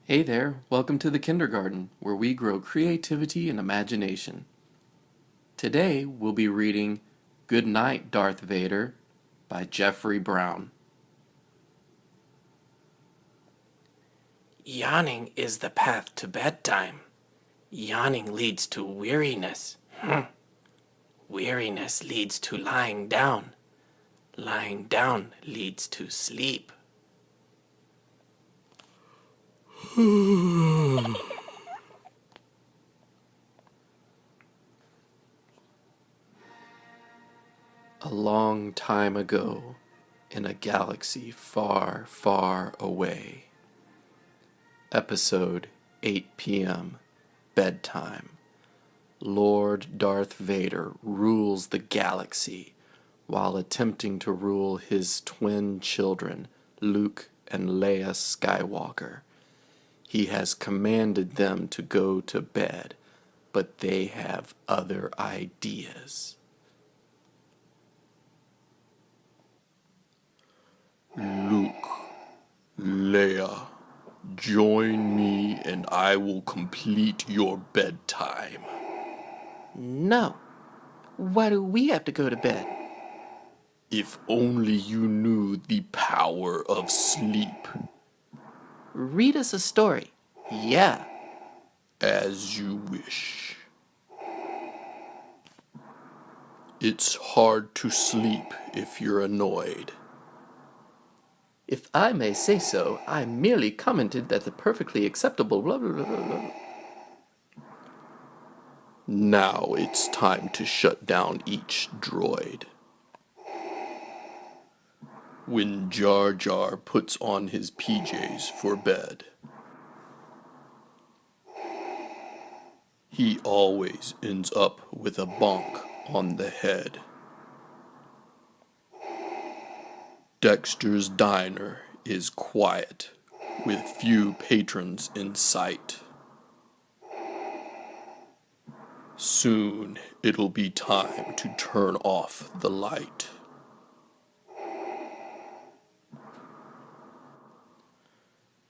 Hey there, welcome to the kindergarten, where we grow creativity and imagination. Today we'll be reading Goodnight Darth Vader by Jeffrey Brown. Yawning is the path to bedtime. Yawning leads to weariness. Weariness leads to lying down. Lying down leads to sleep. A long time ago, in a galaxy far, far away. Episode 8 p.m. Bedtime. Lord Darth Vader rules the galaxy while attempting to rule his twin children, Luke and Leia Skywalker. He has commanded them to go to bed, but they have other ideas. Luke, Leia, join me and I will complete your bedtime. No. Why do we have to go to bed? If only you knew the power of sleep. Read us a story. Yeah. As you wish. It's hard to sleep if you're annoyed. If I may say so, I merely commented that the perfectly acceptable blah blah blah blah blah. Now it's time to shut down each droid. When Jar Jar puts on his PJs for bed, he always ends up with a bonk on the head. Dexter's Diner is quiet, with few patrons in sight. Soon it'll be time to turn off the light.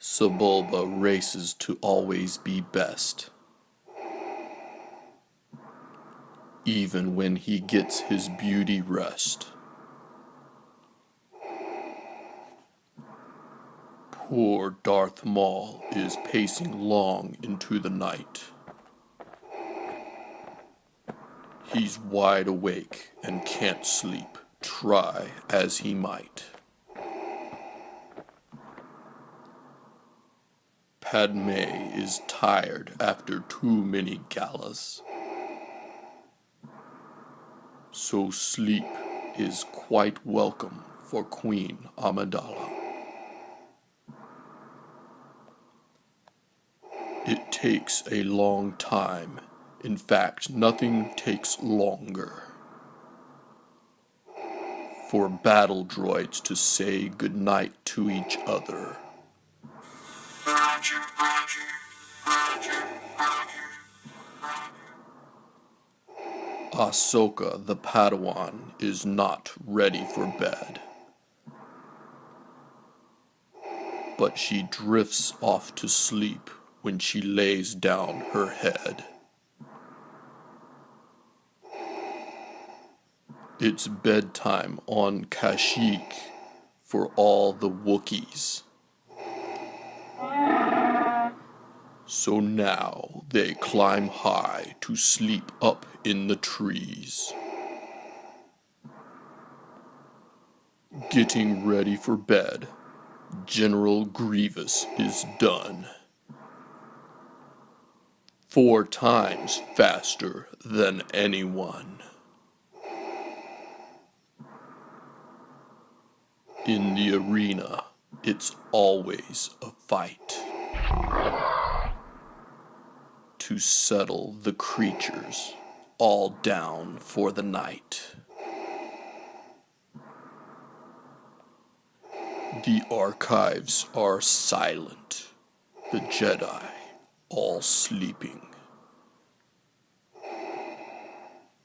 Sebulba races to always be best. Even when he gets his beauty rest. Poor Darth Maul is pacing long into the night. He's wide awake and can't sleep, try as he might. Padme is tired after too many galas. So sleep is quite welcome for Queen Amidala. It takes a long time. In fact, nothing takes longer. For battle droids to say goodnight to each other. Roger, Roger, Roger, Roger, Roger. Ahsoka the Padawan is not ready for bed. But she drifts off to sleep when she lays down her head. It's bedtime on Kashyyyk for all the Wookiees. So now they climb high to sleep up in the trees. Getting ready for bed, General Grievous is done. 4 times faster than anyone. In the arena, it's always a fight. To settle the creatures all down for the night. The archives are silent, the Jedi all sleeping.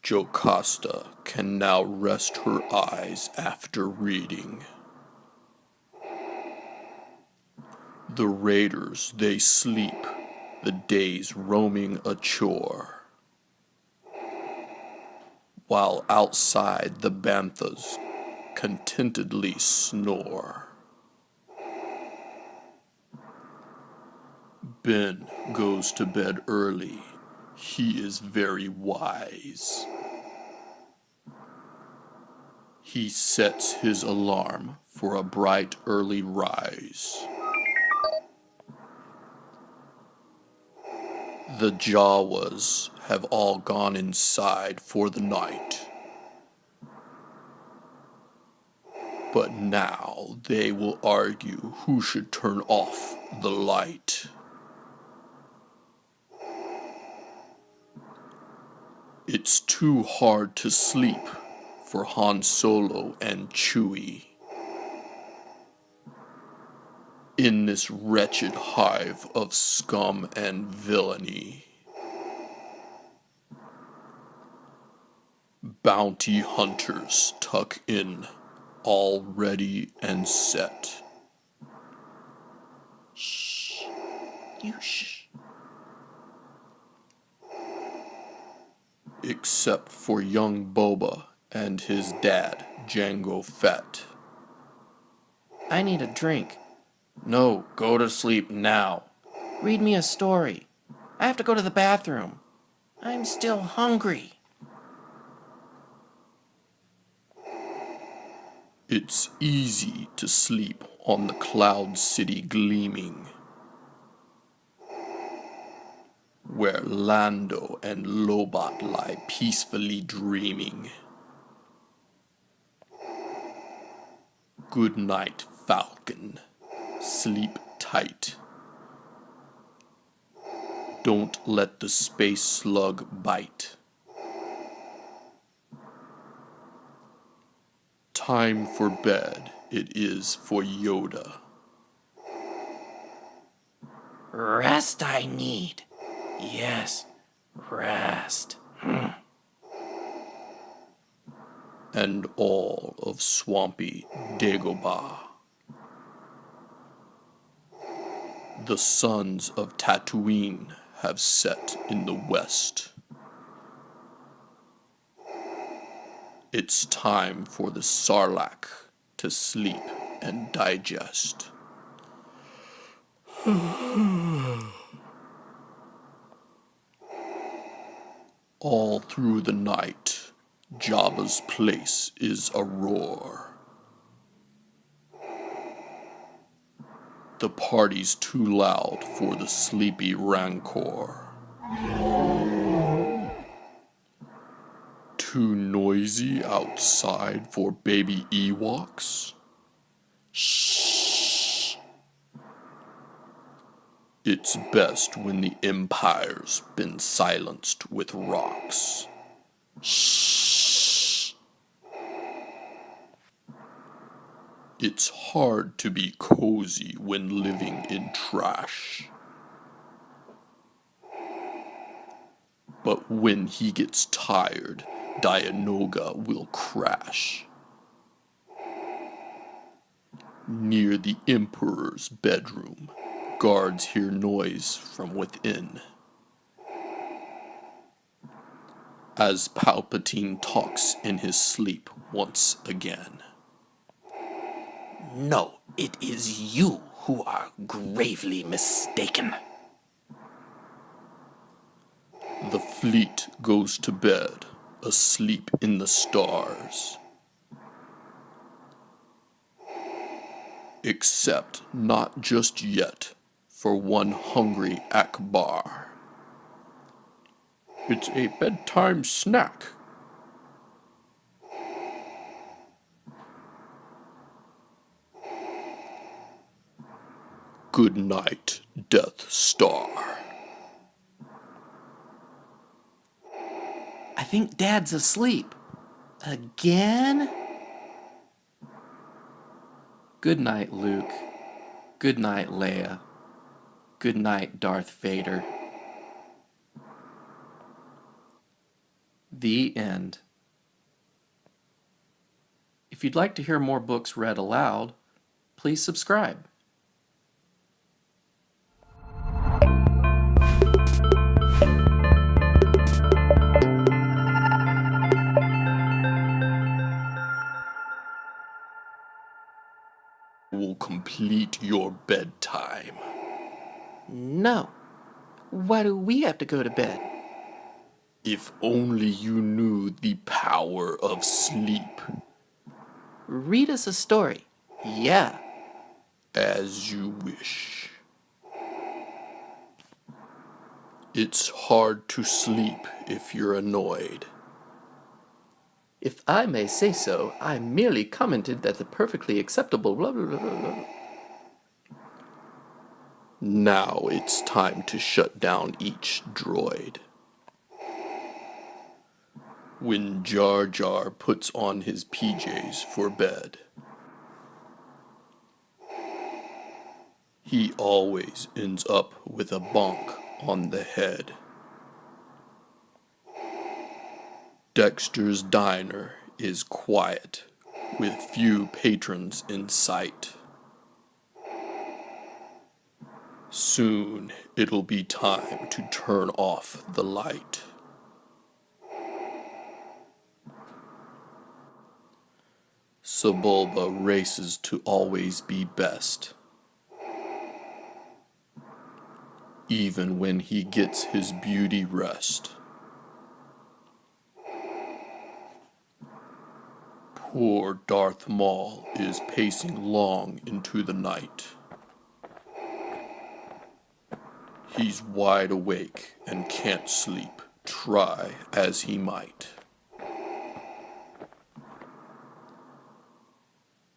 Jocasta can now rest her eyes after reading. The raiders, they sleep, the days roaming a chore, while outside the banthas contentedly snore. Ben goes to bed early. He is very wise. He sets his alarm for a bright early rise. The Jawas have all gone inside for the night. But now they will argue who should turn off the light. It's too hard to sleep for Han Solo and Chewie. In this wretched hive of scum and villainy. Bounty hunters tuck in, all ready and set. Shh. You shh. Except for young Boba and his dad, Jango Fett. I need a drink. No, go to sleep now. Read me a story. I have to go to the bathroom. I'm still hungry. It's easy to sleep on the Cloud City gleaming, where Lando and Lobot lie peacefully dreaming. Good night, Falcon. Sleep tight. Don't let the space slug bite. Time for bed it is for Yoda. Rest I need. Yes, rest. And all of swampy Dagobah. The sons of Tatooine have set in the west. It's time for the Sarlacc to sleep and digest. All through the night, Jabba's place is a roar. The party's too loud for the sleepy Rancor. Too noisy outside for baby Ewoks? Shh. It's best when the Empire's been silenced with rocks. Shh. It's hard to be cozy when living in trash. But when he gets tired, Dianoga will crash. Near the Emperor's bedroom, guards hear noise from within. As Palpatine talks in his sleep once again. No, it is you who are gravely mistaken. The fleet goes to bed, asleep in the stars. Except not just yet for one hungry Akbar. It's a bedtime snack. Good night, Death Star. I think Dad's asleep. Again? Good night, Luke. Good night, Leia. Good night, Darth Vader. The end. If you'd like to hear more books read aloud, please subscribe. complete your bedtime. No. Why do we have to go to bed? If only you knew the power of sleep. Read us a story. Yeah. As you wish. It's hard to sleep if you're annoyed. If I may say so, I merely commented that the perfectly acceptable blah blah blah blah blah. Now it's time to shut down each droid. When Jar Jar puts on his PJs for bed, he always ends up with a bonk on the head. Dexter's Diner is quiet, with few patrons in sight. Soon it'll be time to turn off the light. Sebulba races to always be best, even when he gets his beauty rest. Poor Darth Maul is pacing long into the night. He's wide awake and can't sleep, try as he might.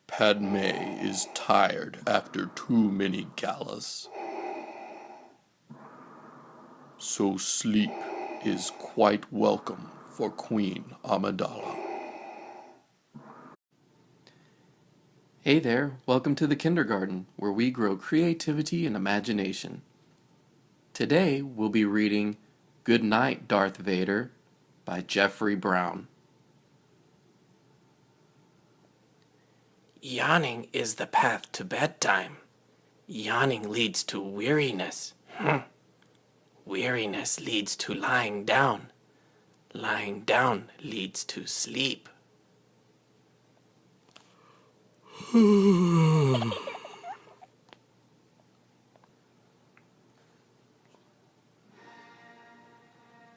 Padme is tired after too many galas, so sleep is quite welcome for Queen Amidala. Hey there, welcome to the kindergarten, where we grow creativity and imagination. Today we'll be reading Goodnight Darth Vader by Jeffrey Brown. Yawning is the path to bedtime. Yawning leads to weariness. Weariness leads to lying down. Lying down leads to sleep.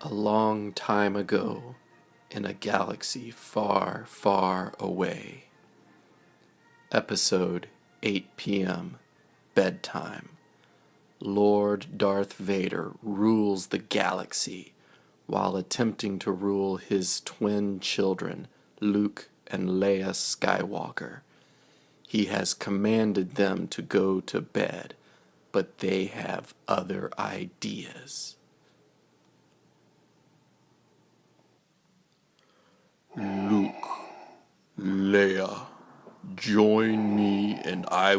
A long time ago, in a galaxy far, far away. Episode 8 p.m. Bedtime. Lord Darth Vader rules the galaxy while attempting to rule his twin children, Luke and Leia Skywalker. He has commanded them to go to bed, but they have other ideas. Luke, Leia, join me and I